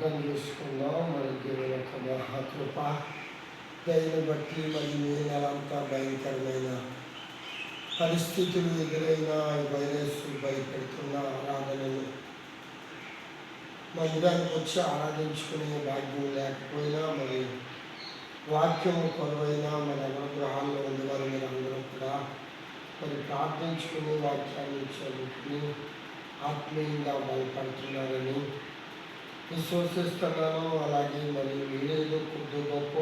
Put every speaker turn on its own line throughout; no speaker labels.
అర్థం చేసుకుందాం. మరి దేవుని యొక్క మహాకృప దయని బట్టి మరి ఈ నెలంతా భయంకరమైన పరిస్థితులు ఎదురైన వైరస్ భయపెడుతున్న ఆరాధనలు మందిరానికి వచ్చి ఆరాధించుకునే భాగ్యం లేకపోయినా మరి వాక్యము కొరవైనా మన అనుగ్రహాల్లో ఉన్నవారు మీరు అందరూ కూడా మరి ప్రార్థించుకుని వాక్యాన్ని చదువుకుని ఆత్మీయంగా బలపడుతున్నారని విశ్వసిస్తున్నాను. అలాగే మరి మీరేదో కొద్ది గొప్ప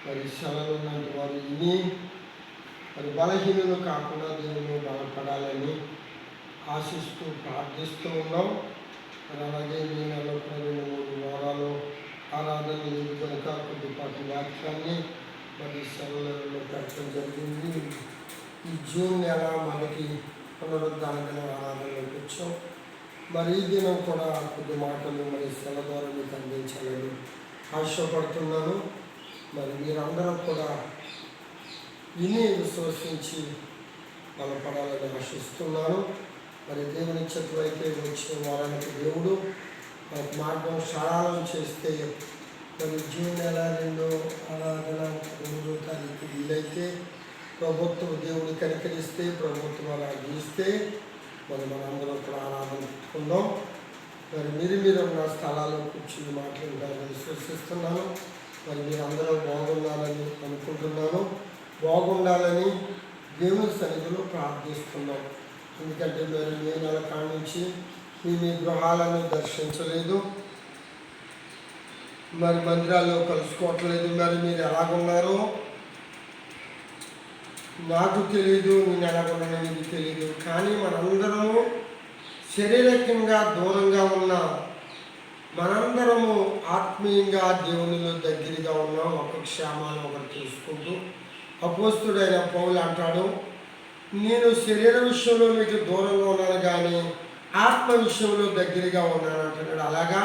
మరి సెలవు ఉన్నట్టు వారు ఇని మరి బలహీనులు కాకుండా దేవుని బలపడాలని ఆశిస్తూ ప్రార్థిస్తూ ఉన్నాం. మరి అలాగే ఈ నెలలో 2-3 వారాలు ఆరాధన లేదు కనుక కొద్దిపాటి వాక్యాన్ని మరి సెలవులలో పెట్టడం జరిగింది. ఈ జూన్ నెల మనకి పునరుద్ధాన దినం ఆరాధనలోకి వచ్చాం. మరి ఈ దినం కూడా కొద్ది మాటలు మరి సెలవు ద్వారా మీకు అందించాలని ఆశపడుతున్నాను. మరి మీరందరూ కూడా విని విశ్వసించి బలపడాలని ఆశిస్తున్నాను. మరి దేవుని చేతులైతే వచ్చిన వారానికి దేవుడు మనకు మార్గం సరళం చేస్తే మరి జూన్ నెల 2 ఆరాధన 2వ తారీఖు వీలైతే ప్రభుత్వం దేవుడు కనికరిస్తే ప్రభుత్వం అలా గీస్తే మరి మనందరం కూడా ఆరాధన పెట్టుకుందాం. మరి మీరు ఉన్న స్థలాల్లో కూర్చుని మాట్లాడాలని విశ్వసిస్తున్నాను. మరి మీరందరూ బాగుండాలని అనుకుంటున్నాను. బాగుండాలని దేవుని సన్నిధిలో ప్రార్థిస్తున్నాం. ఎందుకంటే మరి మే నెల కాడ నుంచి మీ గృహాలను దర్శించలేదు, మరి మందిరాల్లో కలుసుకోవట్లేదు. మరి మీరు ఎలాగున్నారో నాకు తెలీదు, నేను ఎలాగున్నానో మీకు తెలీదు. కానీ మనందరము శారీరకంగా దూరంగా ఉన్న మనందరము ఆత్మీయంగా దేవునిలో దగ్గరగా ఉన్నాం. ఒక క్షేమాన్ని ఒకరు చూసుకుంటూ అపోస్తుడైన పౌలు అంటాడు, నేను శరీర విషయంలో మీకు దూరంగా ఉన్నాను కానీ ఆత్మ విషయంలో దగ్గరగా ఉన్నాను అంటున్నాడు. అలాగా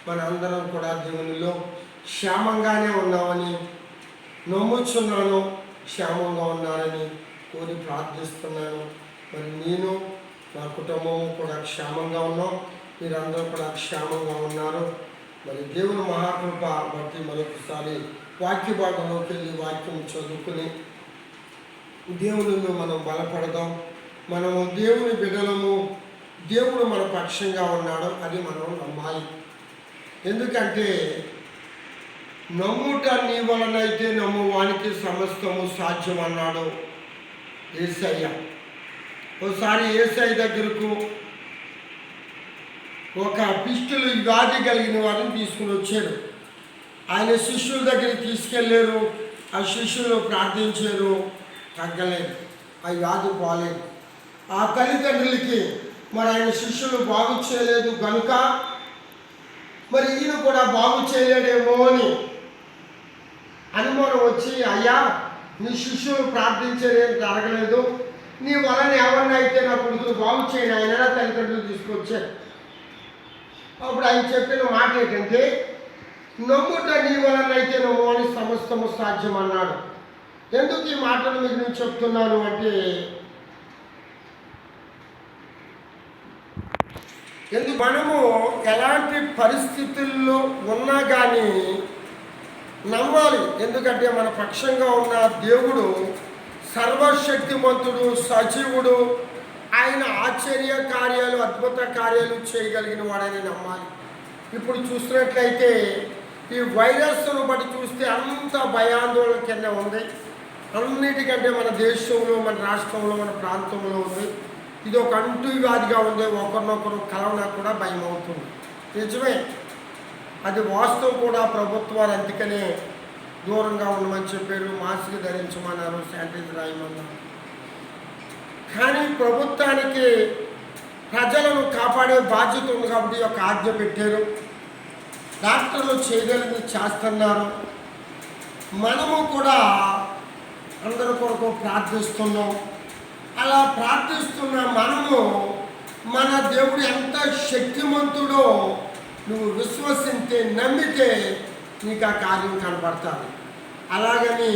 మనందరం కూడా దేవునిలో క్షేమంగానే ఉన్నామని నమ్ముచున్నాను. క్షేమంగా ఉన్నారని కోరి ప్రార్థిస్తున్నాను. మరి నేను నా కుటుంబం కూడా క్షేమంగా ఉన్నాం. మీరందరూ కూడా క్షేమంగా ఉన్నారు. మరి దేవుని మహాకృప బట్టి మరొకసారి వాక్య భాగంలోకి వెళ్ళి వాక్యం చదువుకుని దేవునిలో మనం బలపడదాం. మనము దేవుని బిడ్డలము, దేవుడు మన పక్షంగా ఉన్నాడు అది మనం నమ్మాలి. ఎందుకంటే నమ్ముట నీ వలనైతే నమ్మువానికి సమస్తము సాధ్యం అన్నాడు యేసయ్య. ఒకసారి యేసయ్య దగ్గరకు ఒక పిస్టులు వ్యాధి కలిగిన వారిని తీసుకుని వచ్చారు. ఆయన శిష్యుల దగ్గరికి తీసుకెళ్ళారు. ఆ శిష్యులు ప్రార్థించారు, తగ్గలేదు, ఆ వ్యాధి పోలేదు. ఆ తల్లిదండ్రులకి మరి ఆయన శిష్యులు బాగు చేయలేదు కనుక మరి ఈయన కూడా బాగు చేయలేడేమో అని అనుమానం వచ్చి, అయ్యా నీ శిష్యులు ప్రార్థించేదేం జరగలేదు, నీ వలన ఎవరినైతే నా కొడుకులు బాగు చేయని ఆయన తల్లిదండ్రులు తీసుకొచ్చారు. అప్పుడు ఆయన చెప్పిన మాట ఏంటంటే, నమ్ముట నీ వలనైతే నమ్ము అని సమస్తము సాధ్యం అన్నాడు. ఎందుకు ఈ మాటలు మీకు నేను చెప్తున్నాను అంటే, ఎందుకు మనము ఎలాంటి పరిస్థితుల్లో ఉన్నా కానీ నమ్మాలి. ఎందుకంటే మన పక్షంగా ఉన్న దేవుడు సర్వశక్తిమంతుడు, సజీవుడు. ఆయన ఆశ్చర్య కార్యాలు, అద్భుత కార్యాలు చేయగలిగిన వాడని నమ్మాలి. ఇప్పుడు చూసినట్లయితే ఈ వైరస్ను బట్టి చూస్తే అంత భయాందోళన కింద ఉంది. అన్నిటికంటే మన దేశంలో, మన రాష్ట్రంలో, మన ప్రాంతంలో ఉంది. ఇది ఒక అంటు వ్యాధిగా ఉంది. ఒకరినొకరు కలవనా కూడా భయం అవుతుంది. నిజమే, అది వాస్తవం కూడా. ప్రభుత్వాలు అందుకనే దూరంగా ఉండమని చెప్పారు, మాస్క్ ధరించమన్నారు, శానిటైజర్ రాయమన్నారు. కానీ ప్రభుత్వానికి ప్రజలను కాపాడే బాధ్యత ఉంది కాబట్టి ఒక ఆజ్ఞ పెట్టారు. డాక్టర్లు చేయగలిగింది చేస్తున్నారు. మనము కూడా అందరి కొరకు ప్రార్థిస్తున్నాం. అలా ప్రార్థిస్తున్న మనము మన దేవుడు ఎంత శక్తిమంతుడో నువ్వు విశ్వసిస్తే, నమ్మితే నీకు ఆ కార్యం కనబడతాడు. అలాగని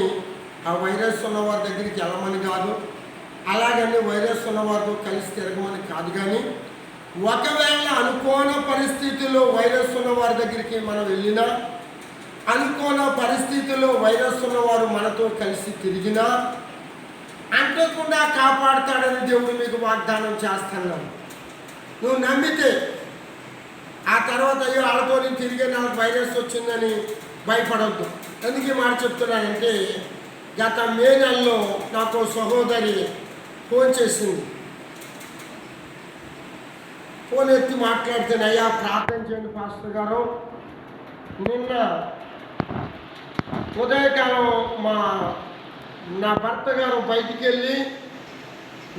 ఆ వైరస్ ఉన్నవారి దగ్గరికి వెళ్ళమని కాదు, అలాగని వైరస్ ఉన్నవారితో కలిసి తిరగమని కాదు. కానీ ఒకవేళ అనుకోని పరిస్థితుల్లో వైరస్ ఉన్న వారి దగ్గరికి మనం వెళ్ళినా, అనుకోని పరిస్థితుల్లో వైరస్ ఉన్నవారు మనతో కలిసి తిరిగినా అంటకుండా కాపాడుతాడని దేవుడు మీకు వాగ్దానం చేస్తున్నాడు. నువ్వు నమ్మితే ఆ తర్వాత అయ్యో వాళ్ళతో నేను తిరిగే నాకు వైరస్ వచ్చిందని భయపడవద్దు. ఎందుకు ఈ మాట చెప్తున్నానంటే, గత మే నెలలో నాకు సహోదరి ఫోన్ చేసింది. ఫోన్ ఎత్తి మాట్లాడితేనే, అయ్యా ప్రార్థన చేయండి పాస్టర్ గారు, నిన్న ఉదయకాలం నా భర్త గారు బయటికి వెళ్ళి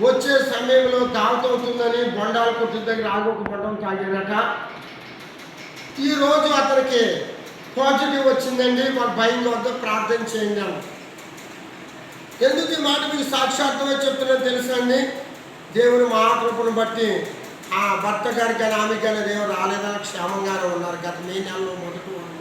వచ్చే సమయంలో దావతవుతుందని బొండాల కొట్టు దగ్గర ఆగొక బొండం తాగారట. ఈరోజు అతనికి పాజిటివ్ వచ్చిందండి, మాకు భయం వద్ద ప్రార్థన చేయండి అని. ఎందుకు ఈ మాట మీకు సాక్షాత్తుగా చెప్తున్నా తెలుసండి? దేవుని మహాకృపను బట్టి ఆ భర్త గారికి కానీ ఆమె కానీ దేవుడు రాలేదా, క్షేమంగానే ఉన్నారు. గత మే నెలలో మొదటి ఉన్నారు.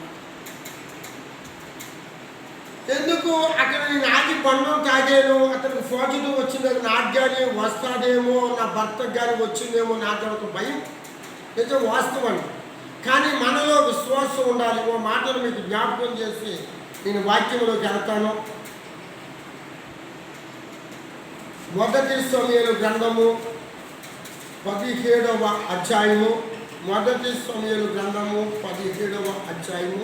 ఎందుకు అక్కడ నేను ఆగి బండం తాగాను, అతనికి పాజిటివ్ వచ్చిందని నాకు కానీ వస్తాడేమో, నా భర్తకు కానీ వచ్చిందేమో నాకు ఒక భయం. నిజం, వాస్తవం. కానీ మనలో విశ్వాసం ఉండాలి. ఓ మాటలు మీకు జ్ఞాపకం చేసి నేను వాక్యంలోకి వెళ్తాను. మొదటి సమూయేలు గ్రంథము 17వ అధ్యాయము. మొదటి సమూయేలు గ్రంథము 17వ అధ్యాయము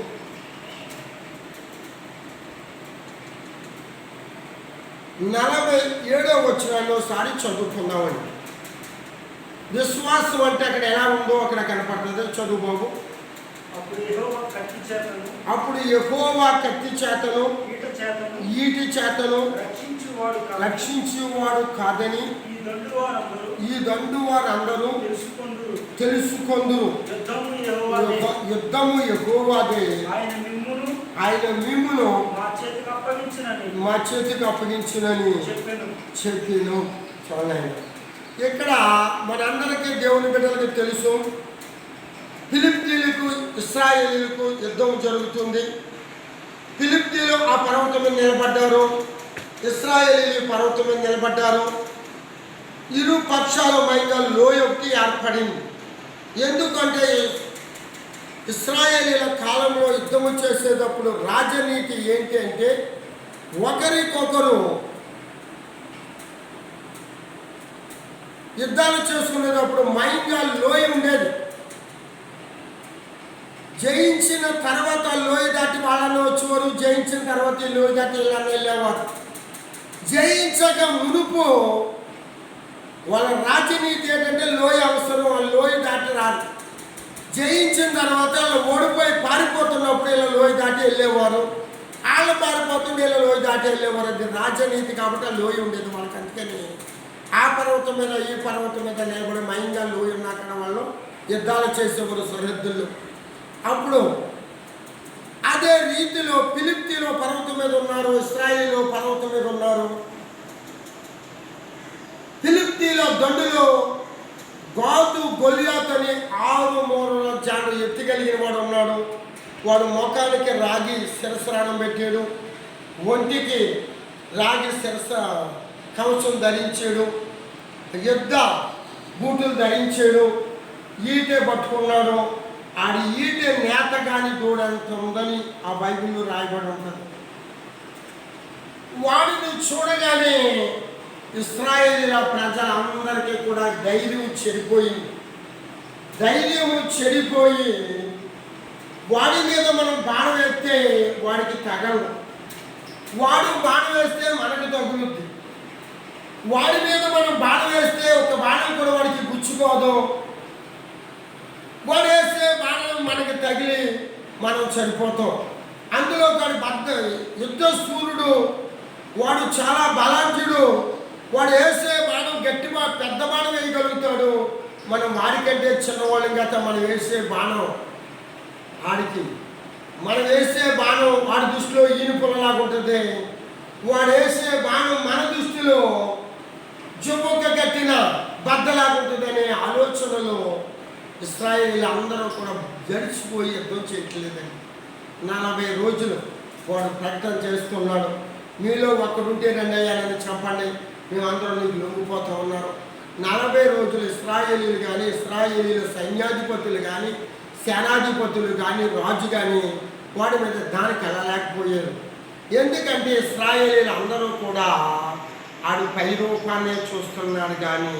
47వ వచనాన్ని ఒకసారి చదువుకుందామండి. విశ్వాసం అంటే అక్కడ ఎలా ఉందో అక్కడ కనపడుతుంది. చదువు బాబు.
అప్పుడు యెహోవా కత్తి చేతను ఈటి చేతను రక్షించువాడు కాదని ఈ దండు వారందరూ తెలుసుకొందురు. యుద్ధము యెహోవాదే, ఆయన మిమ్మును మా చేతికి అప్పగించునని చెప్పాను. చూడండి, ఇక్కడ మనందరికీ దేవుని బిడ్డలకి తెలుసు, ఫిలిష్తీయులకు ఇశ్రాయేలీయులకు యుద్ధం జరుగుతుంది. ఫిలిష్తీయులు ఆ పర్వతం మీద నిలబడ్డారు, ఇశ్రాయేలీయులు పర్వతం మీద నిలబడ్డారు. ఇరు పక్షాల మధ్య లోయ ఒకటి ఏర్పడింది. ఎందుకంటే ఇశ్రాయేలీయుల కాలంలో యుద్ధము చేసేటప్పుడు రాజనీతి ఏంటి అంటే, ఒకరికొకరు యుద్ధాలు చేసుకునేటప్పుడు మైంగా లోయ ఉండేది. జయించిన తర్వాత లోయ దాటి వాళ్ళని వచ్చేవారు, జయించిన తర్వాత ఈ లోయ దాటి ఇళ్ళని వెళ్ళేవారు. జయించక మునుపు వాళ్ళ రాజనీతి ఏంటంటే లోయ అవసరం, వాళ్ళు లోయ దాటి రారు. జయించిన తర్వాత వాళ్ళు ఓడిపోయి పారిపోతున్నప్పుడు ఇలా లోయ దాటి వెళ్ళేవారు, వాళ్ళు పారిపోతుండే ఇలా లోయ దాటి వెళ్ళేవారు. అది రాజనీతి కాబట్టి ఆ లోయ ఉండేది వాళ్ళకి. అందుకని ఆ పర్వతం మీద ఈ పర్వతం మీద నిలబడి మైంగా లోయ ఉన్న వాళ్ళు యుద్ధాలు చేసేవారు సరిహద్దుల్లో. అప్పుడు అదే రీతిలో ఫిలిష్తీయులు పర్వతం మీద ఉన్నారు, ఇశ్రాయేలు పర్వతం మీద ఉన్నారు. ఫిలిష్తీయుల దండులో గాతు గొలియాతు అని 6 మూరల జాడు ఎత్తిగలిగిన వాడు ఉన్నాడు. వాడు ముఖానికి రాగి శిరస్రాణం పెట్టాడు, ఒంటికి రాగి శిరస కవచం ధరించాడు, యుద్ధ బూటులు ధరించాడు, ఈటే పట్టుకున్నాడు. ఆడి ఈటే నేత కానీ దూడంత ఉందని ఆ బైబిల్లో రాయబడి ఉంటుంది. వాడిని చూడగానే ఇశ్రాయేలీయుల ప్రజలందరికీ కూడా ధైర్యం చెడిపోయింది. వాడి మీద మనం బాణం వేస్తే వాడికి తగలదు, వాడు బాణం వేస్తే మనకు తగులుద్ది. వాడి మీద మనం బాణం వేస్తే ఒక బాణం కూడా వాడికి గుచ్చుకోదు. వాడు వేస్తే బాణం మనకి తగిలి మనం చనిపోతాం. అందులో వాడు యుద్ధ సూర్యుడు, వాడు చాలా బలాఢ్యుడు. వాడు వేసే బాణం పెద్ద బాణం వేయగలుగుతాడు. మనం వాడికంటే చిన్నవాళ్ళం కదా. మనం వేసే బాణం వాడి దృష్టిలో ఈనుపులలాగా ఉంటుంది. వాడు వేసే బాణం మన దృష్టిలో జువ్వక కట్టిన బద్దలాగా ఉంటుందనే ఆలోచనలో ఇశ్రాయేలీయులు అందరూ కూడా గడిచిపోయి యుద్ధం చేయట్లేదండి. 40 రోజులు వాడు ప్రకటన చేస్తున్నాడు, మీలో ఒక్కడుంటే రండి అయ్యాలని చెప్పండి, మేమందరం నీకు లొంగిపోతూ ఉన్నారు. 40 రోజులు ఇశ్రాయేలీలు కానీ, ఇశ్రాయేలీల సైన్యాధిపతులు కానీ, సేనాధిపతులు కానీ, రాజు కానీ వాడి మీద దానికి వెళ్ళలేకపోయారు. ఎందుకంటే ఇశ్రాయేలీలు అందరూ కూడా ఆడి పై రూపాన్నే చూస్తున్నాడు కానీ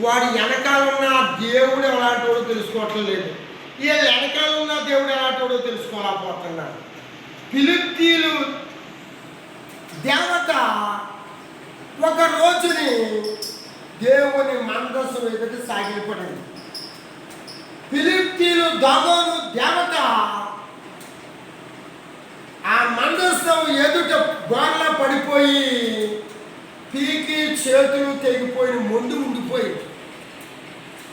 వాడి వెనకాలన్న దేవుడు ఎలాంటోడో తెలుసుకోవట్లేదు. వీళ్ళ వెనకాలన్న దేవుడు ఎలాంటోడో తెలుసుకోలేకపోతున్నాడు. ఫిలిష్తీయులు దేవత ఒక రోజుని దేవుని మందస్సు ఎదుట సాగిపడింది. ఫిలిష్తీయులు దాగోను దేవత ఆ మందస్సు ఎదుట గోడలో పడిపోయి పీకి చేతులు తెగిపోయిన ముందు ఉండిపోయి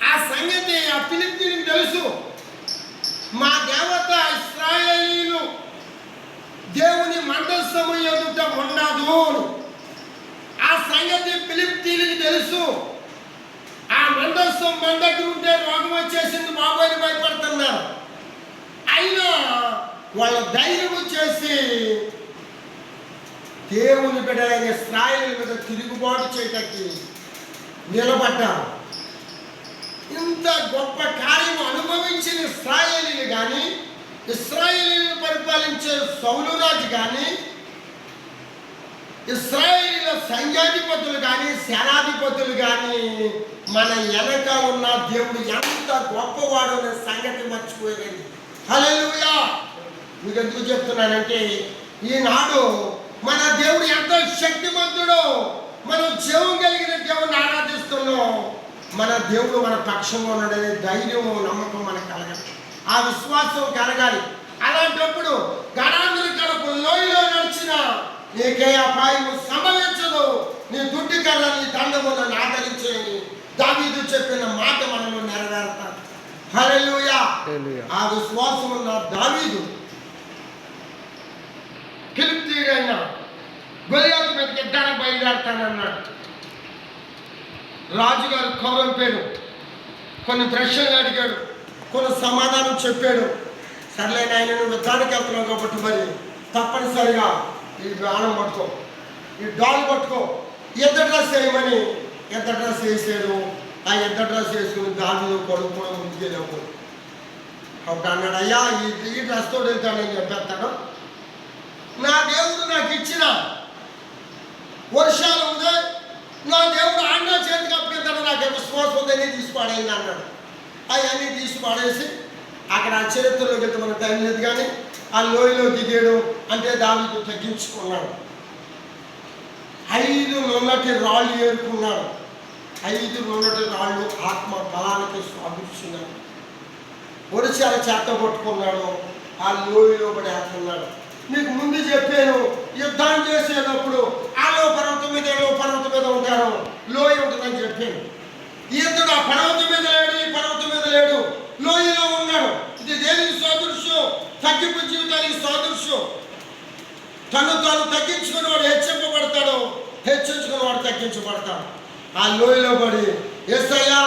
ఆ సంగతి ఆ ఫిలిష్తీయులకు తెలుసు. మా దేవత ఇశ్రాయేలీలు దేవుని మందస్సము ఎదుట ఉండదు. ఆ సంగతి ఫిలిష్తీయులకు తెలుసు. ఆ మందస్సం మన దగ్గర ఉంటే రోగం వచ్చేసింది బాబోని భయపడుతున్నారు. అయినా వాళ్ళ ధైర్యం చేసి దేవుని బిడ్డలైన ఇశ్రాయేలీయుల మీద తిరుగుబాటు చేయటానికి నిలబడ్డారు. ఇంత గొప్ప కార్యం అనుభవించిన ఇశ్రాయేలీయులు కానీ, ఇశ్రాయేలీయులను పరిపాలించే సౌలు రాజు కానీ, ఇశ్రాయేలీయుల సైన్యాధిపతులు కానీ, సేనాధిపతులు కానీ మన వెనకాల ఉన్న దేవుడు ఎంత గొప్పవాడు అనే సంగతి మర్చిపోయింది. హల్లెలూయా. మీకు ఎందుకు చెప్తున్నానంటే ఈనాడు మన దేవుడు ఎంతో శక్తిమంతుడు. మనం జీవం కలిగిన దేవుడిని ఆరాధిస్తున్నాం. మన దేవుడు మన పక్షంలో ఉన్నాడనే ధైర్యం నమ్మకం మనకు కలగాలి. ఆ విశ్వాసం కలగాలి. అలాంటప్పుడు గణాంధ్ర కడపు లోయలో నడిచిన నీకే అపాయం సంభవించదు. నీ దుడ్డి కళ్ళ నీ దండము నన్ను ఆదరించేయని దావీదు చెప్పిన మాట మనము నెరవేరుతాం. హల్లెలూయా. ఆ విశ్వాసం ఉన్న దావీదు ఫిలిష్తీయుడైన గొలియాతు మీదకి యుద్ధానికి బయలుదేరుతానన్నాడు. రాజుగారు కౌరంపాడు. కొన్ని ప్రశ్నలు అడిగాడు, కొన్ని సమాధానం చెప్పాడు. సర్లే నాయన నువ్వు యుద్ధానికి వెళ్తున్నావు కాబట్టి మరి తప్పనిసరిగా ఈ బాణం పట్టుకో, ఈ డాల్ పట్టుకో, ఎద్ద డ్రెస్ వేయమని ఎద్ద డ్రెస్ వేసాడు. ఆ ఎద్ద డ్రెస్ వేసుకుని దానిలో కొడుకుని ముందుకెళ్ళాము. అప్పుడు అన్నాడు, అయ్యా ఈ డ్రెస్తో వెళ్తానని చెప్పేస్తాడు. నా దేవుడు నాకు ఇచ్చిన వర్షాలు ఉంది, నా దేవుడు ఆండ చేతికి అప్పగిస్తాడు, నాకు విశ్వాసం ఉందని తీసి పాడైంది అన్నాడు. అవన్నీ తీసి పాడేసి అక్కడ ఆ చరిత్రలోకి వెళ్తే మనకు టైం లేదు కానీ ఆ లోయలో దిగాడు. అంటే దావీదు తగ్గించుకున్నాడు. 5 నున్నటి రాళ్ళు ఏరుకున్నాడు. 5 నున్నటి రాళ్ళు ఆత్మ బలానికి స్వాభిస్తున్నాడు. ఒడిశాల చేత పట్టుకున్నాడు. ఆ లోయలో పడి ఆడుతున్నాడు. నీకు ముందు చెప్పాను, యుద్ధం చేసేటప్పుడు ఆలో పర్వతం మీద ఏలో పర్వతం మీద ఉంటారు, లోయ ఉంటుందని చెప్పాను. ఇతడు ఆ పర్వతం మీద లేడు, ఈ పర్వతం మీద లేడు, లోయలో ఉన్నాడు. ఇది దేనికి సాదృశ్యం? తగ్గింపు జీవితానికి సాదృశ్యం. తను తాను తగ్గించుకునేవాడు హెచ్చింపబడతాడు, హెచ్చించుకునేవాడు తగ్గించబడతాడు. ఆ లోయలో పడి యేసయ్యా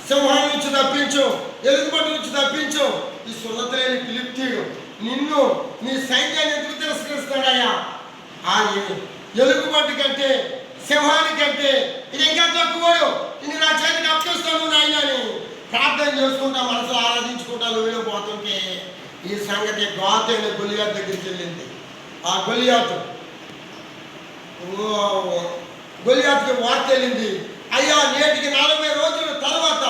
సింహాల నుంచి తప్పించు, ఎలుగుబంటి నుంచి తప్పించు. ఈ సున్నత లేని ఫిలిష్తీయుడు నిన్ను నీ సైన్యాన్ని ఎందుకు తిరస్కరిస్తాడయ్యా? ఆ ఎలుగుబంటి కంటే సింహానికంటే ఇది ఇంకా తక్కువడు, ఇది నా చేతికి అప్పగిస్తాను నాయన అని ప్రార్థన చేసుకుంటా మనసులో ఆరాధించుకుంటా లోయలో పోతుంటే ఈ సంగతి గాతు అయిన గొలియాతు దగ్గరికి వెళ్ళింది. ఆ గొలియాతుకి వార్త వెళ్ళింది, అయ్యా నేటికి 40 రోజుల తర్వాత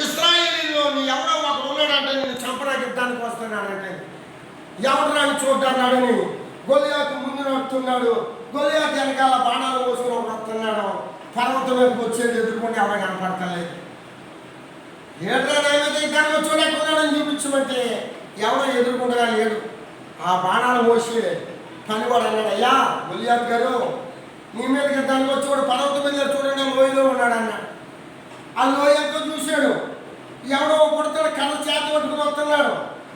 ఇశ్రాయేలీలో నీ ఎవరో ఒకడు ఉన్నాడంటే నేను చంపడానికి యుద్ధానికి వస్తున్నాడంటే ఎవరు రాని చూడ్డాడని గొలియాతు ముందు నడుస్తున్నాడు. గొలియాతు వెనకాల బాణాలు పోసుకుని ఒకడు వస్తున్నాడు. పర్వతం వైపు వచ్చేది ఎదుర్కొని ఎవరు కనపడతలేదు. ఏడ్రా నైవేద్యంలో చూడకున్నాడని చూపించమంటే ఎవరో ఎదుర్కొంటా లేడు. ఆ బాణాలు పోసి పనివాడు అన్నాడు, అయ్యా గొలియాతు గారు నీ మీదకి దానిలో చూడు, పర్వతం మీద చూడండి లోయలో ఉన్నాడు అన్నాడు. ఆ లోయంతో చూశాడు. ఎవడో కొడుతాడు, కర్ర చేత పట్టుకుని వస్తున్నాడు.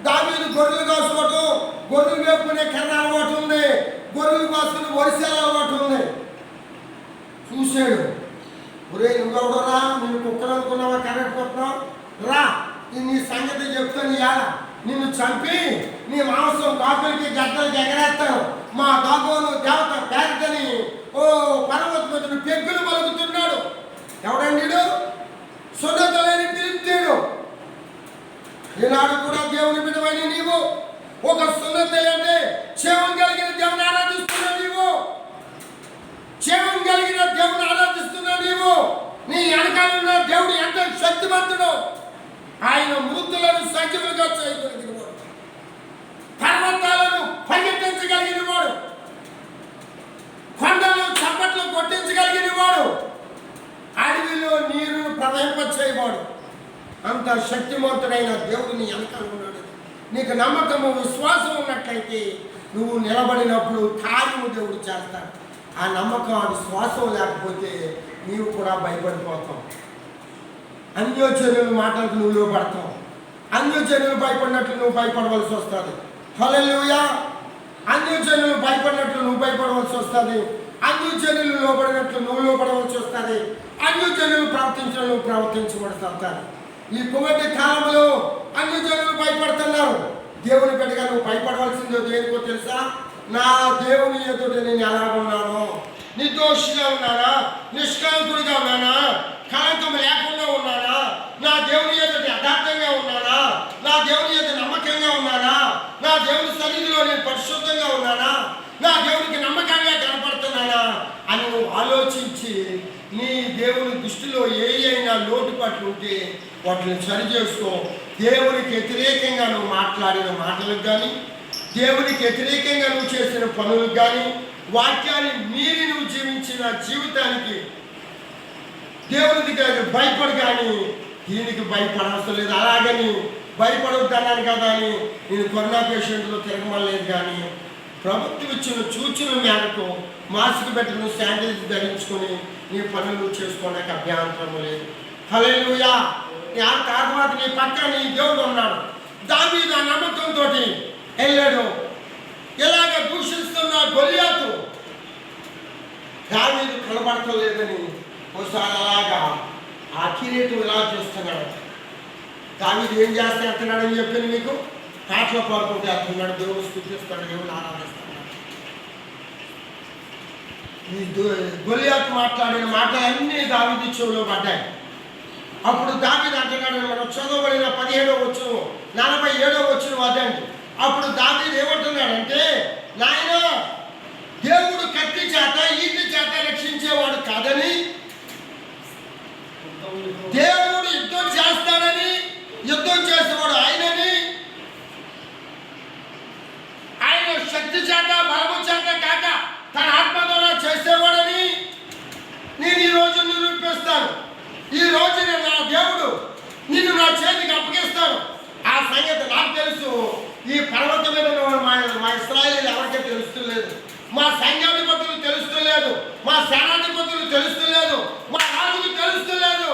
దావీదు గొర్రెలు కాసుకోవటం, గొర్రెలు వేపుకునే కర్ర అలవాటు ఉంది, గొర్రెలు కాసుకుని వరిసేల అలవాటు ఉంది. చూశాడు, ఒరే నువ్వెవడరా, నేను కుక్కలు అనుకున్నావా, కరెక్ట్ కొట్టినావు, రా నీ సంగతి చెప్తాను. ఇవాళ నిన్ను చంపి నీ మాంసం కాకులకి గద్దలకి ఎగరేస్తాను. మా దాగోను దేవత పేరటని ఓ పర్వత మీద పెగ్గులు పలుకుతున్నాడు. ఎవడండి వీడు? సున్నత లేని ఫిలిష్తీయుడు. ఈనాడు కూడా దేవుని బిడ్డవైన నీవు ఒక సున్నత అంటే క్షేమం కలిగిన దేవుని ఆరాధిస్తున్న నీవు, క్షేమం కలిగిన దేవుని ఆరాధిస్తున్న నీవు, నీ వెనకాలన్న దేవుడు ఎంత శక్తివంతుడు. ఆయన మృతులను సజీవులుగా చేయగలిగిన వాడు, పర్వతాలను పరిగెత్తించగలిగిన వాడు, కొండలను చప్పట్లు కొట్టించగలిగిన వాడు, అడవిలో నీరును ప్రవహింపచేయవాడు. అంత శక్తివంతుడైన దేవుడు నీ వెనకాల ఉన్నాడు. నీకు నమ్మకము విశ్వాసం ఉన్నట్లయితే నువ్వు నిలబడినప్పుడు కార్యము దేవుడు చేస్తాడు. ఆ నమ్మకం ఆ విశ్వాసం లేకపోతే నీవు కూడా భయపడిపోతావు. అన్యోజనుల మాటలకు నువ్వు లోపడతావు. అన్యోజనులు భయపడినట్లు నువ్వు భయపడవలసి వస్తుంది. హల్లెలూయా. అన్యోజనులు భయపడినట్లు నువ్వు భయపడవలసి వస్తుంది. అన్యోజనులు లోపడినట్లు నువ్వు లోపడవలసి వస్తుంది. అన్యోజనులు ప్రవర్తించిన నువ్వు ప్రవర్తించబడుతుంటారు. ఈ కోవిడ్ కాలంలో అన్యజనులు భయపడుతున్నారు. దేవుని బిడ్డగా నువ్వు భయపడవలసిందో దేనికో తెలుసా? నా దేవుని ఎదుట నేను ఎలా ఉన్నాను, నిర్దోషిగా ఉన్నానా, నిష్కలంకుడిగా ఉన్నానా, కళంకం లేకుండా ఉన్నానా, నా దేవుని ఎదుట యథార్థంగా ఉన్నానా, నా దేవుని ఎదుట నమ్మకంగా ఉన్నానా, నా దేవుని సన్నిధిలో నేను పరిశుద్ధంగా ఉన్నానా, నా దేవునికి నమ్మకంగా కనపడుతున్నానా అని నువ్వు ఆలోచించి నీ దేవుని దృష్టిలో అయినా లోటుపాట్లు ఉంటే వాటిని సరి చేసుకో. దేవునికి వ్యతిరేకంగా నువ్వు మాట్లాడిన మాటలకు కానీ, దేవునికి వ్యతిరేకంగా నువ్వు చేసిన పనులకు కానీ, వాక్యాన్ని మీరి నువ్వు జీవించిన జీవితానికి దేవునికి భయపడు. కానీ దీనికి భయపడవలసిన లేదు. అలాగని భయపడొద్దన్నాను కదా అని నేను కరోనా పేషెంట్లో తిరగమలేదు. కానీ ప్రభుత్వం ఇచ్చిన సూచన మేరకు మాస్క్ పెట్టను, శానిటైజర్ ధరించుకొని నీ పనులు చేసుకోవడానికి అభ్యంతరం లేదు. హల్లెలూయా. ఆ తర్వాత నీ పక్కన నీ దేవుడు ఉన్నాడు. దావీదు ఆ నమ్మకంతో వెళ్ళాడు. ఇలాగ దూషిస్తున్న గొలియాతు దావీదు కనబడతలేదని ఒకసారి అలాగా ఆ కిరీటం ఇలా చూస్తున్నాడు. దావీదు ఏం చేస్తే వెళ్తున్నాడని చెప్పింది మీకు. పాటలో పాడుకుంటే వెళ్తున్నాడు, దేవుడు స్తుతిస్తాడు, దేవుడు ఆరాధిస్తాడు. ఈ గొలియాతు మాట్లాడిన మాటలన్నీ దావీదు చెవులో పడ్డాయి. అప్పుడు దావీదు అంటున్నాడు, మనం చదవబడిన 17వ వచనం 47వ వచనం అదండి. అప్పుడు దావీదు ఏమంటున్నాడంటే, నాయన దేవుడు కత్తి చేత ఈటి చేత రక్షించేవాడు కాదని, దేవుడు యుద్ధం చేస్తాడని, యుద్ధం చేసేవాడు ఆయనని, ఆయన శక్తి చేత బలము చేత కాక తన ఆత్మ ద్వారా చేసేవాడని నేను ఈరోజు నిరూపిస్తాను. ఈ రోజు నేను నా దేవుడు నిన్ను నా చేతికి అప్పగిస్తాను. ఆ సంగతి నాకు తెలుసు. ఈ పర్వతం మీద మా ఇశ్రాయేలీయులు ఎవరికీ తెలుస్తలేదు, మా సైన్యాధిపతులు తెలుస్తలేదు, మా సేనాధిపతులు తెలుస్తలేదు, మా రాజుకు తెలుస్తలేదు.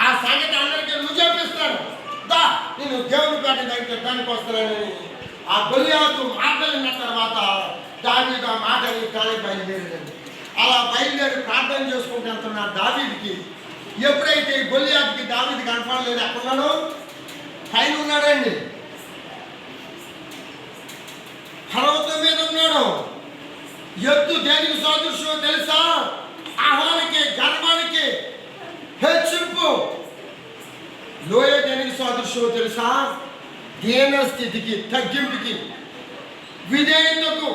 ఆ సంగతి అందరికీ నువ్వు చెప్పిస్తాను. దా నేను దేవుని పేట దగ్గర దానికి వస్తానని ఆ గొలియాతు మాటలిన తర్వాత దావీదు ఆ మాటని కానీ బయలుదేరింది. అలా బయలుదేరి ప్రార్థన చేసుకుంటూ వెళ్తున్న దావీదుకి ఎప్పుడైతే గొలియాతుకి దావీదు కనపడలేదు, ఎక్కడున్నాడు? పైన ఉన్నాడండి, పర్వతం మీద ఉన్నాడు. ఎత్తు దేనికి సాదృశ్యం తెలుసా? ఆహ్వానికి, గర్వానికి, హెచ్చింపు. లోయ దేనికి సాదృశ్యం తెలుసా? దీన స్థితికి, తగ్గింపుకి, విధేయతకు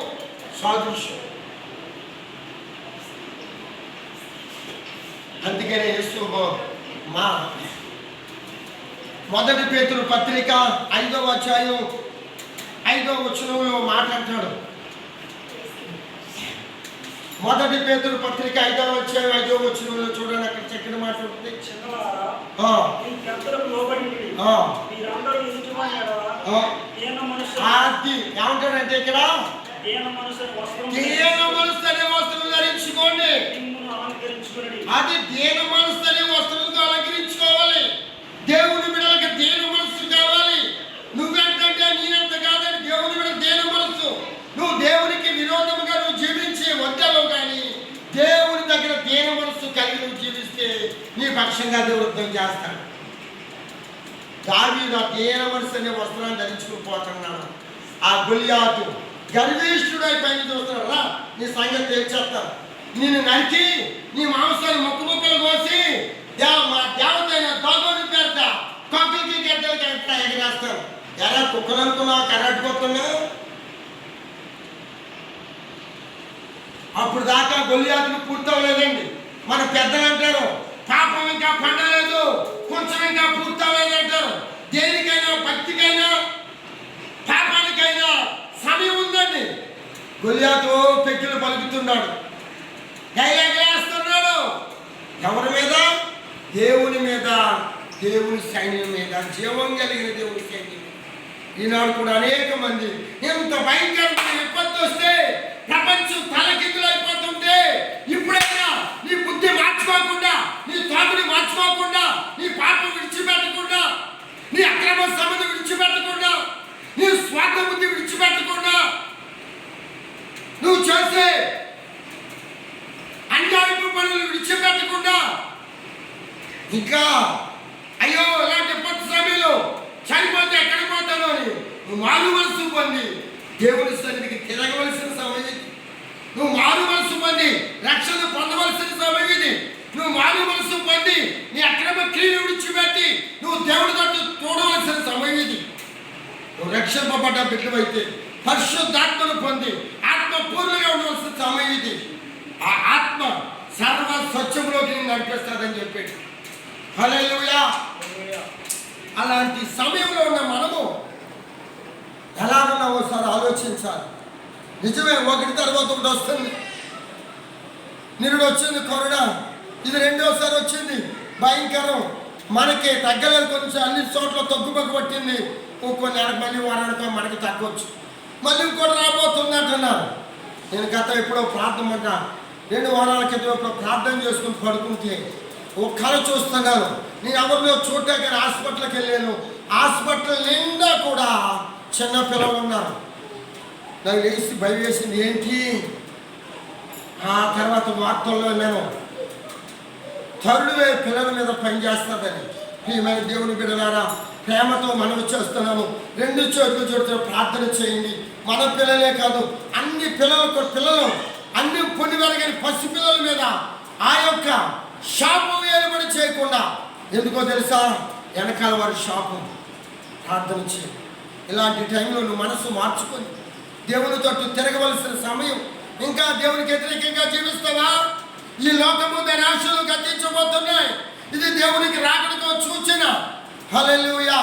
సాదృశ్యం. అందుకనే యేసు మా మొదటి పేతురు పత్రిక 5వ అధ్యాయం 5వ వచనంలో మాట్లాడతాడు. మొదటి పేతురు పత్రిక 5వ అధ్యాయం 5వ వచనంలో చూడండి, అక్కడ చక్కని మాట ఉంటుంది. ఏమంటాడంటే ఇక్కడ దీన మనస్సు అనే వస్త్రం ధరించుకోండి. అది దీన మనస్సు అనే వస్త్రంతో అలంకరించుకోవాలి. దేవుని బిడ్డలకి దీన మనస్సు కావాలి. నువ్వెంతంటే నేనంత కాదని దేవుని బిడ్డ దీన మనస్సు. నువ్వు దేవునికి విరోధముగా నువ్వు జీవించే వద్దలో కానీ దేవుని దగ్గర దీన మనస్సు కలిగి నువ్వు జీవిస్తే నీ పక్షంగా దేవుడు యుద్ధం చేస్తాడు. దావీదు ఆ దీన మనస్సు అనే వస్త్రాన్ని ధరించుకుని పోతున్నాడు. ఆ గొలియాతు గర్విష్ఠుడై పైన చూస్తున్నాడు. రా నీ సంగతి తెలిచేస్తాను, నిన్ను నరికి నీ మాంసాన్ని ముక్కలు కోసి మా దేవత అయిన దోగోని పేరుత కుక్కలకి గెడ్డలకి ఎట్లా ఎగరేస్తారు. ఎలా కుక్కలు అనుకున్నావు కరెక్ట్పోతున్నా? అప్పుడు దాకా గొల్లియాతులు పూర్తవలేదండి. మన పెద్దలు అంటారు పాపం ఇంకా పండలేదు, కొంచెం ఇంకా పూర్తవలేదు అంటారు. దేనికైనా భక్తికైనా పాపానికైనా సమయం ఉందండి. గొల్లియాతు పెక్కులు పలుకుతున్నాడు, డైలాగ్ వేస్తున్నాడు. ఎవరి మీద? దేవుని మీద, దేవుని సైన్యం మీద, జీవం కలిగిన దేవుని సైన్యం. ఈనాడు కూడా అనేక మంది ఎంత భయంకరమైన విపత్తు వస్తే ప్రపంచం తలకిందులైపోతుంటే ఇప్పుడైనా నీ బుద్ధి మార్చుకోకుండా, నీ తాగుని మార్చుకోకుండా, నీ పాపం విడిచిపెట్టకుండా, నీ అక్రమ సంబంధం విడిచిపెట్టకుండా, నీ స్వార్థ బుద్ధి విడిచిపెట్టకుండా, నువ్వు చేసే అన్యాయపు పనులు విడిచిపెట్టకుండా, ఇంకా అయ్యో ఇలాంటి విపత్తు సమయంలో చనిపోతే ఎక్కడ పోతానో అని నువ్వు మారు మనసు పొంది దేవుని సన్నిధికి తిరగవలసిన సమయం ఇది. నువ్వు మారు మనసు పొంది రక్షణ పొందవలసిన సమయం ఇది. నువ్వు మారు మనసు పొంది నీ అక్రమ క్రియలు విడిచిపెట్టి నువ్వు దేవుడి తట్టు చూడవలసిన సమయం ఇది. నువ్వు రక్షింపబడ్డ బిడ్డవైతే పరిశుద్ధాత్మను పొంది ఆత్మపూర్ణంగా ఉండవలసిన సమయం ఇది. ఆ ఆత్మ సర్వ స్వచ్ఛంలోకి నేను నడిపిస్తాదని చెప్పాడు. హల్లెలూయా. అలాంటి సమయంలో ఉన్న మనము ఎలాగన్నా ఒకసారి ఆలోచించాలి. నిజమే, ఒకటి తర్వాత ఒకటి వస్తుంది. నిరుడు వచ్చింది కరుణ, ఇది రెండోసారి వచ్చింది భయంకరం. మనకి తగ్గలేదు, కొంచెం అన్ని చోట్ల తగ్గుబగ్గు పట్టింది. కొన్ని మళ్ళీ వారానికో మనకి తగ్గవచ్చు, మళ్ళీ ఇంకోటి రాబోతుంది అంటున్నారు. నేను గత ఎప్పుడో ప్రార్థన అంట 2 వారాల క్రితం ఎప్పుడో ప్రార్థన చేసుకుని పడుకుంటే ఒక కళ చూస్తున్నాను. నేను ఎవరిలో చూడటానికి హాస్పిటల్కి వెళ్ళాను. హాస్పిటల్ నిండా కూడా చిన్న పిల్లలు ఉన్నారు. నాకు వేసి భయం వేసింది. ఏంటి? ఆ తర్వాత వార్తల్లో నేను తరుడు పిల్లల మీద పనిచేస్తుందని. ప్రియమైన దేవుని బిడ్డలారా, ప్రేమతో మనవి చేస్తున్నాను. 2 చేతులు చూడితే ప్రార్థన చేయండి. మన పిల్లలే కాదు, అన్ని పిల్లలు అన్ని కొన్ని వెరగని పసి పిల్లల మీద ఆ యొక్క శాపం ఏలుబడి చేయకుండా, ఎందుకో తెలుసా? వెనకాల వారి శాపం. ప్రార్థన చేయి. ఇలాంటి టైంలో నువ్వు మనసు మార్చుకొని దేవుని తట్టు తిరగవలసిన సమయం. ఇంకా దేవునికి వ్యతిరేకంగా జీవిస్తావా? ఈ లోకము దాని ఆశలు గతించబోతున్నాయి. ఇది దేవునికి రాకడతో సూచన. హల్లెలూయా.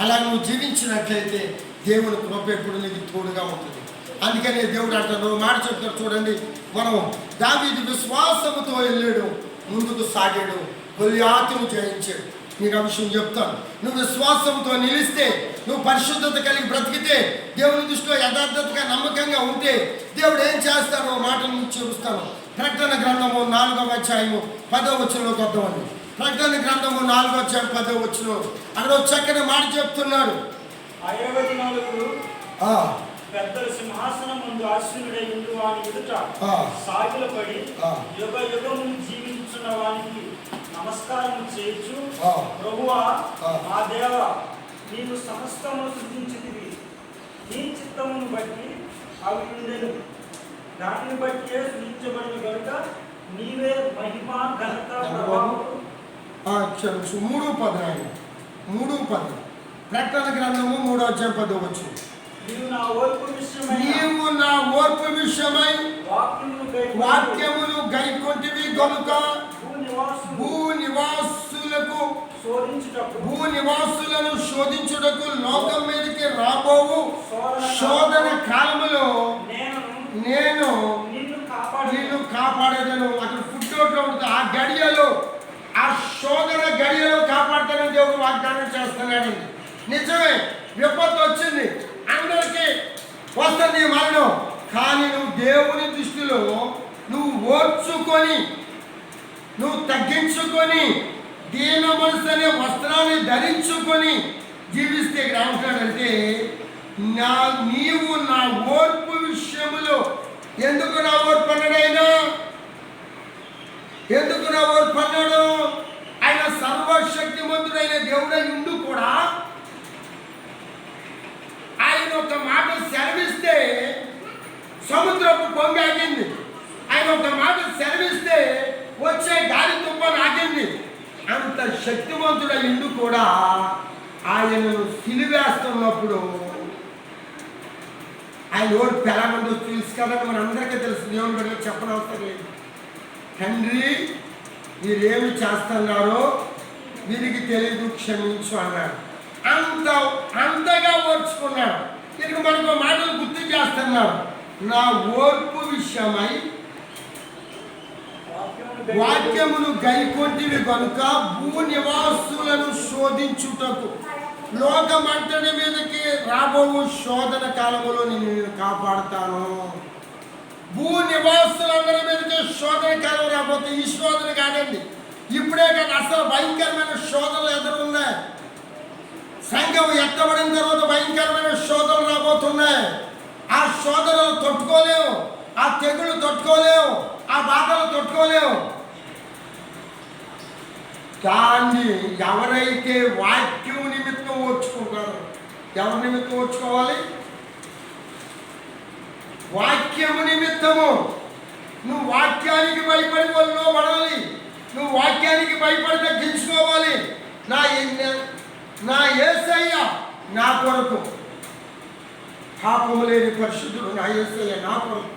అలా నువ్వు జీవించినట్లయితే దేవుని కృప ఎప్పుడు నీకు తోడుగా ఉంటుంది. అందుకనే దేవుడు అంటాడు, మాట చెప్తాడు చూడండి. మనం దావీదు విశ్వాసముతో వెళ్ళాడు, ముందుకు సాగాడు, గొల్లియాతును జయించాడు. నీకు ఆ విషయం చెప్తాను. నువ్వు విశ్వాసంతో నిలిస్తే, నువ్వు పరిశుద్ధత కలిగి బ్రతికితే, దేవుని దృష్టిలో యథార్థతగా నమ్మకంగా ఉంటే దేవుడు ఏం చేస్తాడో మాటలు మీకు చూపిస్తాను. ప్రకటన గ్రంథము 4వ అధ్యాయము 10వ వచనంలోకి వద్దామండి. ప్రకటన గ్రంథము 4వ అధ్యాయం 10వ వచనం. అక్కడ ఒక చక్కని మాట చెప్తున్నాడు.
పెద్దల సింహాసనం ముందు ఆశీనుడై ఉండు వాని ఎదుట సాగిలపడి యుగ యుగము జీవించున్న వానికి నమస్కారం చేయొచ్చు. ప్రభువా మా దేవ, నీవు సమస్తమును సృజించితివి, నీ చిత్తమును బట్టి అవి ఉండెను, దానిని బట్టి సృజించబడిన కనుక నీవే మహిమ ఘనత ప్రభావం.
3:10 ప్రకటన గ్రంథము 3వ అధ్యాయం 10వ వచనం.
నీవు నా ఓర్పు విషయమై వాక్యమును గైకొంటివి గనుక భూనివాసులను శోధించుటకు లోకం మీదకి రాబోవు శోధన కాలములో నేను నిన్ను కాపాడేదను. అక్కడ ఫుట్నోట్లో ఉంటుంది. ఆ గడియలో, ఆ శోధన గడియలో కాపాడుతానని దేవుడు వాగ్దానం చేస్తున్నాడండి. నిజమే, విపత్తు వచ్చింది, అందరికీ వస్తుంది మరణం. కానీ నువ్వు దేవుని దృష్టిలో నువ్వు ఓర్చుకొని, నువ్వు తగ్గించుకొని, దీన మనసు అనే వస్త్రాన్ని ధరించుకొని జీవిస్తే ఏమంటాడంటే, నీవు నా ఓర్పు విషయములో. ఎందుకు నా ఓర్పు అన్నాడు ఆయన? ఎందుకు నా ఓర్పు అన్నాడు? ఆయన సర్వశక్తిమంతుడైన దేవుడై ఉండు కూడా ఆయన ఒక మాట సెలవిస్తే సముద్రపు పొంగి ఆగింది. ఆయన ఒక మాట సెలవిస్తే వచ్చే గాలి తుఫాను ఆగింది.
అంత శక్తివంతుడయ్యుండు కూడా ఆయనను సిలివేస్తున్నప్పుడు ఆయన ఎవరు పెళ్ళమందో తెలుసు కదా, మన అందరికీ తెలుసు, దేవుని బిడ్డలు చెప్పనవసరం లేదు. తండ్రి వీరేమి చేస్తున్నారో వీరికి తెలియదు, క్షమించు అన్నాడు. అంతగా ఓర్చుకున్నాడు. ఇక్కడ మనకు మాటలు గుర్తు చేస్తున్నాడు. నా ఓర్పు విషయమై వాక్యమును గైకొంటివి కనుక భూ నివాసులను శోధించుటకు లోకమంతటి మీదకి రాబో శోధన కాలములో నేను కాపాడుతాను. భూ నివాసులందరి మీదకి శోధన కాలం రాబోతే ఈ శోధన కాదండి, ఇప్పుడే కాదు, అసలు భయంకరమైన శోధనలు ఎదురున్నాయి. సంఘం ఎత్తబడిన తర్వాత భయంకరమైన శోధనలు రాబోతున్నాయి. ఆ శోధనలు తట్టుకోలేవు, ఆ తెగులు తట్టుకోలేవు, ఆ బాధలు తట్టుకోలేవు. కానీ ఎవరైతే వాక్యం నిమిత్తం ఓర్చుకుంటారో, ఎవరి నిమిత్తం ఓర్చుకోవాలి? వాక్యము నిమిత్తము. నువ్వు వాక్యానికి భయపడి వాళ్ళు పడాలి. నువ్వు వాక్యానికి భయపడి తగ్గించుకోవాలి. నా యేసయ్య నా కొరకు, పాపము లేని పరిశుద్ధుడు నా యేసయ్య నా కొరకు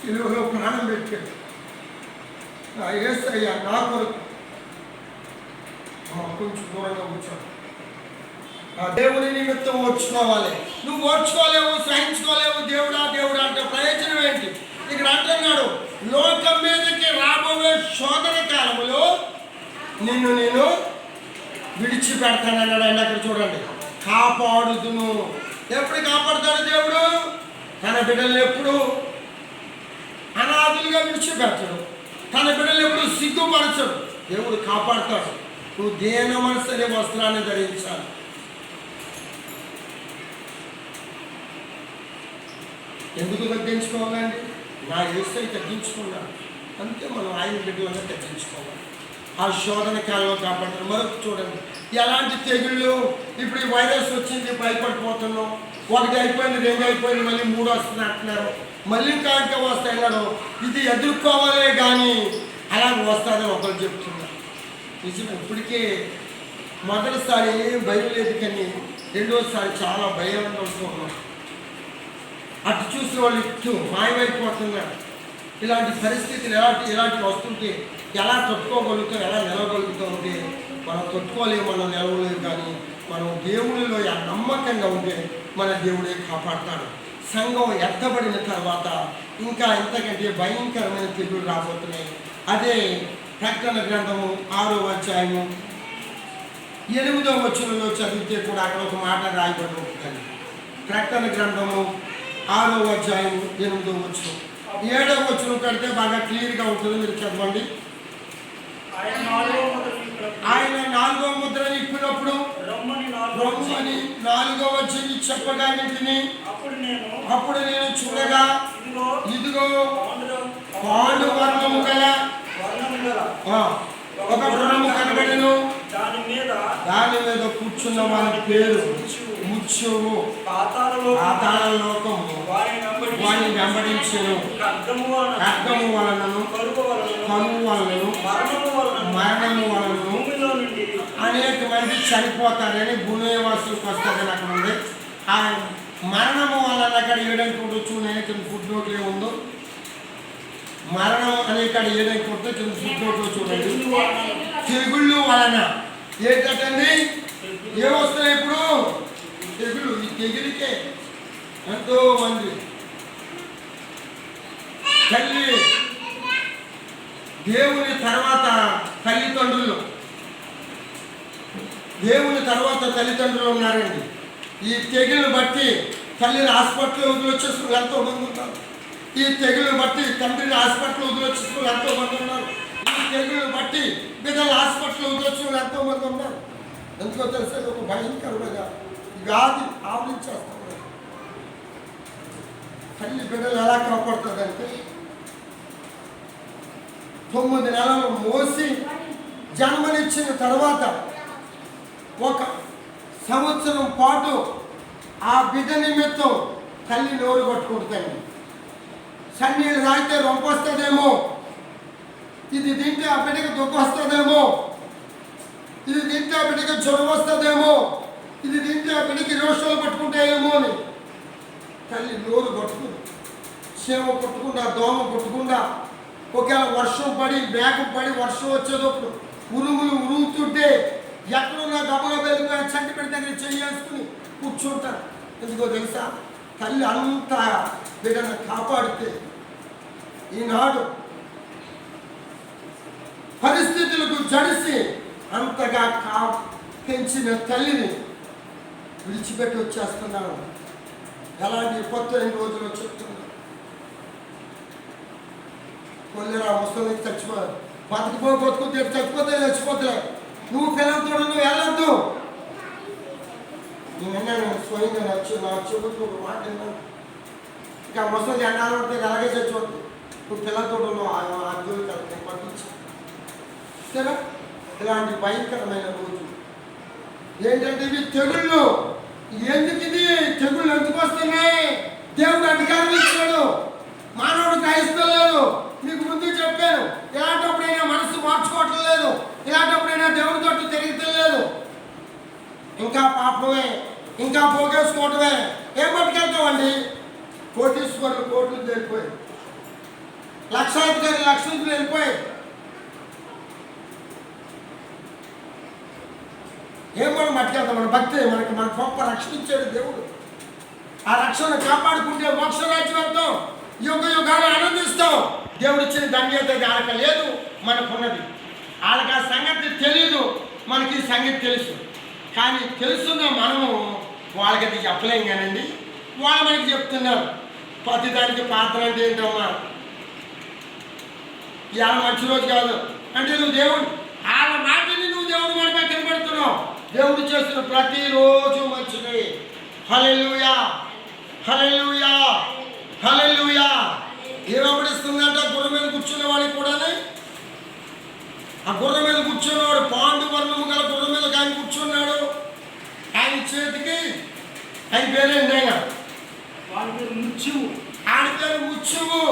సిలువలో ప్రాణం పెట్టాడు. నా యేసయ్య నా కొరకు. కొంచెం దూరంగా కూర్చోండి. ఆ దేవుని నిమిత్తం ఓర్చుకోవాలి. నువ్వు ఓర్చుకోలేవు, సహించుకోలేవు. దేవుడా దేవుడా అంటే ప్రయోజనం ఏంటి? ఇక్కడ అంటున్నాడు, లోకం మీదకి రాబోయే శోధన కాలంలో నిన్ను నేను విడిచిపెడతానన్నాడు. ఆయన అక్కడ చూడండి, కాపాడుదును. ఎప్పుడు కాపాడుతాడు దేవుడు? తన బిడ్డలు ఎప్పుడు అనాథులుగా విడిచిపెడతాడు. తన బిడ్డలు ఎప్పుడు సిగ్గుపరచడు. దేవుడు కాపాడుతాడు. నువ్వు దేన మనసు అనే వస్త్రాన్ని ధరించాలి. ఎందుకు తగ్గించుకోవాలండి? నా యేసై తగ్గించుకున్నాడు, అంతే. మనం ఆయన బిడ్డలుగా తగ్గించుకోవాలి. ఆ శోధన కాలంలో కాపాడుతారు. మరొక చూడండి, ఎలాంటి తెగుళ్ళు. ఇప్పుడు ఈ వైరస్ వచ్చింది, భయపడిపోతున్నాం. ఒకటి అయిపోయింది, రెండు అయిపోయింది, మళ్ళీ మూడు వస్తుంది అంటున్నారు, మళ్ళీ ఇంకా వస్తాయన్నారు. ఇది ఎదుర్కోవాలే కానీ అలా వస్తుందని ఒకరు చెప్తున్నారు. నిజం. ఇప్పటికే మొదటిసారి భయం లేదు, కానీ రెండోసారి చాలా భయంగా ఉంటున్నాం. అటు చూసిన వాళ్ళు ఇటు మాయమైపోతున్నారు. ఇలాంటి పరిస్థితులు ఇలాంటివి వస్తుంటే ఎలా తట్టుకోగలుగుతాం, ఎలా నిలవగలుగుతాం అంటే మనం తట్టుకోలేము, మనం నిలవలేము. కానీ మనం దేవుడిలో నమ్మకంగా ఉంటే మన దేవుడే కాపాడతాడు. సంఘం ఎత్తబడిన తర్వాత ఇంకా ఇంతకంటే భయంకరమైన తెగులు రాబోతున్నాయి. అదే ప్రకటన గ్రంథము 6వ అధ్యాయము 8వ వచనంలో చదివితే కూడా అక్కడ ఒక మాట రాయబడి ఉంటుంది. ప్రకటన గ్రంథము 6వ అధ్యాయము 8వ వచనం, 7వ వచనం కడితే బాగా క్లియర్గా ఉంటుంది. మీరు చదవండి. ఆయన 4వ ముద్రని ఇప్పినప్పుడు రొమ్మని 4వ చెవి చెప్పగానే విని అప్పుడు నేను చూడగా ఇదిగో పాండు వర్ణము గల ఒక గుర్రము కనబడెను. దాని మీద కూర్చున్న వారి పేరు ముత్యము, పాతాళలోకము వారిని వెంబడించెను. ఖడ్గము వలనను, కరువు వలనను, మరణము వలనను అనేక మంది చనిపోతారని భూనివాసులకు వస్తారని అక్కడ ఉంది. ఆ మరణము వలన అక్కడ ఏడానికి ఉండొచ్చు. నేను కింద ఫుడ్ నోట్లో ఉందో మరణం అనే కాడ ఏదైనా కొడితే కింద ఫుడ్ నోట్లో చూడండి. తెగుళ్ళు వలన ఏంటండి ఏమొస్తున్నాయి ఇప్పుడు? తెగులు. ఈ తెగులికే ఎంతో మంది తల్లి దేవుని తర్వాత తల్లిదండ్రులు ఉన్నారండి. ఈ తెగులు బట్టి తల్లిని హాస్పిటల్ వదిలొచ్చేసుకుని ఎంతో మంది ఉన్నారు. ఈ తెగులు బట్టి తండ్రిని హాస్పిటల్ వదిలొచ్చేసుకుని ఎంతో మంది ఉన్నారు. ఈ తెగులు బట్టి బిడ్డలు హాస్పిటల్ వదిలొచ్చుకుని ఎంతో మంది ఉన్నారు. ఎందుకో తెలిసే ఒక భయంకరమైన వ్యాధి ఆవరించేస్తున్నారు. తల్లి బిడ్డలు ఎలా కాపాడుతుందంటే 9 నెలలు మోసి జన్మనిచ్చిన తర్వాత 1 సంవత్సరం పాటు ఆ బిడ్డ నిమిత్తం తల్లి నోరు కొట్టుకుంటుంది. సన్నీళ్ళు తాగితే రొంపొస్తుందేమో, ఇది తింటే ఆ బిడ్డకి దుఃఖం వస్తుందేమో, ఇది తింటే ఆ బిడ్డకి జ్వరం వస్తుందేమో, ఇది తింటే ఆ బిడ్డకి రోషాలు పట్టుకుంటాయేమో అని తల్లి నోరు కొట్టుకుంది. చీమ కొట్టకుండా, దోమ కొట్టకుండా, ఒకవేళ వర్షం పడి మేఘం పడి వర్షం వచ్చేటప్పుడు ఉరుములు ఉరుగుతుంటే ఎక్కడున్నా గబగబ వెళ్ళిపోయి చంటి బిడ్డ దగ్గర చేసుకుని కూర్చుంటారు. ఎందుకో తెలుసా? తల్లి అంత బిడ్డను కాపాడితే ఈనాడు పరిస్థితులకు జడిసి అంతగా పెంచిన తల్లిని విడిచిపెట్టి వచ్చేస్తున్నాను. ఎలాంటి కొత్త 2 రోజులు చెప్తున్నాను. కొల్లేరా ముసలి చచ్చిపోయారు, బతుకుతే చచ్చిపోతే చచ్చిపోతే నువ్వు పిల్లలతో నువ్వు వెళ్ళొద్దు. నేను స్వయంగా నా చెబుతూ మాట ఇంకా ముసలి ఎండాలు ఉంటే అలాగే చచ్చిపోతుంది. నువ్వు పిల్లలతో నువ్వు ఆ జోలికి పంపించు సరే. ఇలాంటి భయంకరమైన రోజు ఏంటంటే ఇవి తెగుళ్ళు. ఎందుకు ఇది తెగుళ్ళు ఎందుకు వస్తున్నాయి? దేవుడు అధికారం ఇచ్చాడు, మానవుడు గ్రహిస్తలేదు. మీకు ముందు చెప్పాను, ఇలాంటప్పుడైనా మనసు మార్చుకోవటం లేదు, ఇలాంటప్పుడైనా దేవుడి తోటి తిరుగుతలేదు. ఇంకా పాపమే, ఇంకా పోగేసుకోవటమే. ఏం పట్టుకెళ్తామండి? కోటీశ్వరులు కోట్లు వెళ్ళిపోయాయి, లక్షాధికారులు లక్షలు వెళ్ళిపోయాయి. ఏం మనం పట్టుకెళ్తాం? మన భక్తి మన గొప్ప రక్షణ ఇచ్చాడు దేవుడు. ఆ రక్షణ కాపాడుకుంటే మోక్ష రాజ్యం వెళ్తాం, యుగ యుగాలు ఆనందిస్తాం. దేవుడు ఇచ్చిన ధన్యత వాళ్ళకి లేదు, మనకున్నది. వాళ్ళకి ఆ సంగతి తెలియదు, మనకి ఈ సంగతి తెలుసు. కానీ తెలుసున్న మనము వాళ్ళకి అది చెప్పలేం కానండి. వాళ్ళు మనకి చెప్తున్నారు ప్రతిదానికి పాత్ర అంటే ఏంటమ్మా, ఇవాళ మంచి రోజు కాదు అంటే నువ్వు దేవుడు వాళ్ళ మాటని నువ్వు దేవుడు మాట పక్కన పెడుతున్నావు. దేవుడు చేస్తున్న ప్రతిరోజు మంచిది. హల్లెలూయా, హల్లెలూయా, హల్లెలూయా. ఏమబడిస్తుందంటే గుర్రం మీద కూర్చున్న వాడికి కూడా, ఆ గుర్రం మీద కూర్చున్నవాడు పాండు వర్ణము గల గుర్రం మీద ఆయన కూర్చున్నాడు. ఆయన చేతికి ఆయన పేరేంటి? ఆయన పేరు ముత్యువు. ఆయన పేరు ముత్యువు.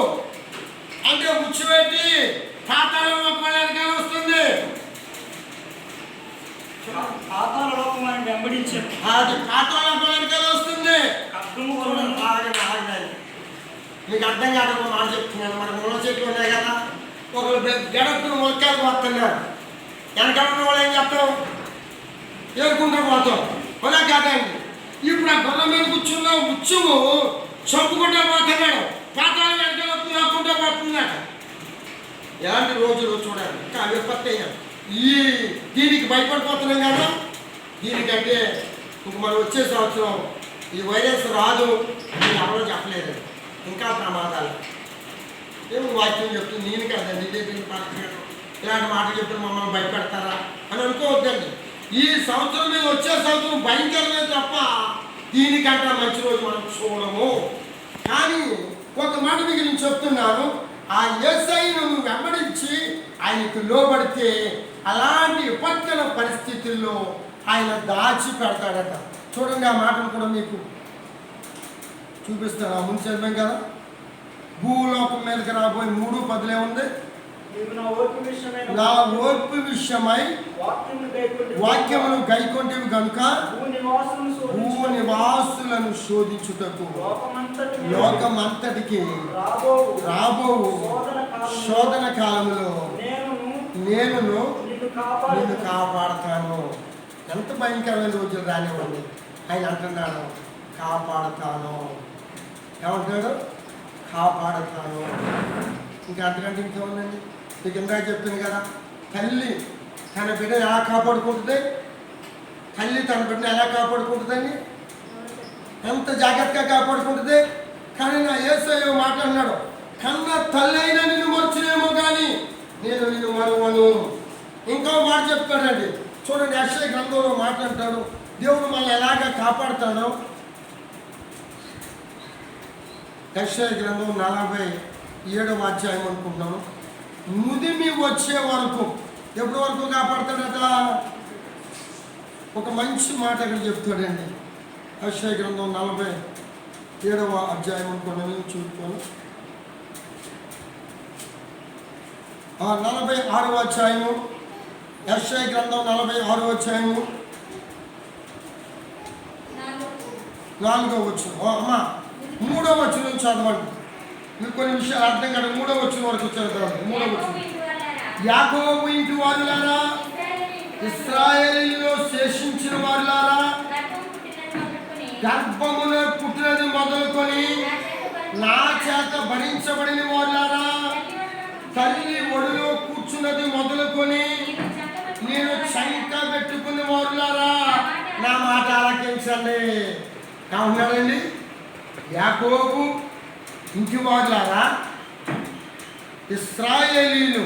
అంటే ముత్యువేటి పాతాళంలో పడడానికి వస్తుంది.
పాతాళలోకం ఆయన వెంబడించాడు.
అది పాతాళంలో పడడానికి వస్తుంది. మీకు అర్థం కాదు మాట చెప్తున్నాను. మనకు ముళ్ళ చెట్లు ఉన్నాయి కదా, ఒకరు గడపను మొక్కలు పోతున్నారు. వెనకాల ఉన్న వాళ్ళు ఏం చెప్తాం? ఏరుకుంటూ పోతాం. అలా కాదండి. ఇప్పుడు ఆ గుర్రం మీద కూర్చున్నావు, ముత్యువు చంపుకుంటూ పోతున్నాడు, పాతాళం వెనకాల లాక్కుంటూ పోతున్నాడు. ఎలాంటి రోజులు చూడాలి. ఇంకా విపత్తి దీనికి భయపడిపోతున్నాం కదా. దీనికంటే ఇంక మనం వచ్చే సంవత్సరం ఈ వైరస్ రాదు అని ఎవరో చెప్పలేదు. ఇంకా ప్రమాదాలు. ఏమో వాక్యం చెప్తుంది, నేను కదండి దీనికి పాల్గొనడం. ఇలాంటి మాటలు చెప్తే మమ్మల్ని భయపెడతారా అని అనుకోవద్దండి. ఈ సంవత్సరం మీద వచ్చే సంవత్సరం భయంకరమే తప్ప దీనికంటే మంచి రోజు మనం చూడము. కానీ ఒక మాట మీకు నేను చెప్తున్నాను, ఆ యేసయ్యను నువ్వు వెంబడించి ఆయనకు లోబడితే అలాంటి విపత్కర పరిస్థితుల్లో ఆయన దాచి పెడతాడట. చూడండి, ఆ మాటను కూడా మీకు చూపిస్తాను. ఆ ముందు చదివాం కదా, భూలోకం మీదకి రాబోయే 3:10 ఉంది. నా ఓర్పు విషయమై వాక్యమును గైకొంటివి కనుక భూనివాసులను శోధించుటకు లోకమంతటికి రాబో శోధన కాలంలో నేను నిన్ను కాపాడతాను. ఎంత భయంకరమైన రోజులు రానివ్వండి, ఆయన అంటున్నాడు కాపాడతాను. ఏమంటున్నాడు? కాపాడతాను. ఇంకా అంతకంటే ఇంకేముందండి? మీకు ఇందాక చెప్పింది కదా, తల్లి తన బిడ్డను ఎలా కాపాడుకుంటుంది, తల్లి తన బిడ్డను ఎలా కాపాడుకుంటుందండి, ఎంత జాగ్రత్తగా కాపాడుకుంటుంది. కానీ నా యేసయ్య మాట అన్నాడు, కన్న తల్లి అయినా నిన్ను మర్చినేమో కానీ నేను నిన్ను మరువను. ఇంకో మాట చెప్తాడండి, చూడండి, యెషయా గ్రంథంలో మాట అంటాడు, దేవుడు మనల్ని ఎలాగ కాపాడుతాడో. యెషయా గ్రంథం 47వ అధ్యాయం అనుకుంటున్నాను. ముదిమి వచ్చే వరకు, ఎప్పటి వరకు కాపాడుతాడట? ఒక మంచి మాట అక్కడ చెప్తాడండి. యెషయా గ్రంథం 47వ అధ్యాయం అనుకున్నాను, చూసుకోను. 46వ అధ్యాయము, యెషయా గ్రంథం 46వ అధ్యాయము 4వ వచనం. అమ్మా 3వ వచనం చదవండి. మీకు కొన్ని విషయాలు అర్థం కాదు. 3వ వచనం వరకు చదవండి. 3వ వచనం. యాకోబు ఇంటి వారులారా, ఇశ్రాయేలీయులో శేషించిన వారులారా, గర్భమున పుట్టినది మొదలుకొని నా చేత భరించబడిన వారులారా, తల్లి ఒడిలో కూర్చున్నది మొదలుకొని నేను చంక పెట్టుకున్న వారులారా, నా మాట ఆలకించండి. ఏమన్నాడండి? యాకోబు ఇంటి వారులారా, ఇశ్రాయేలీయులు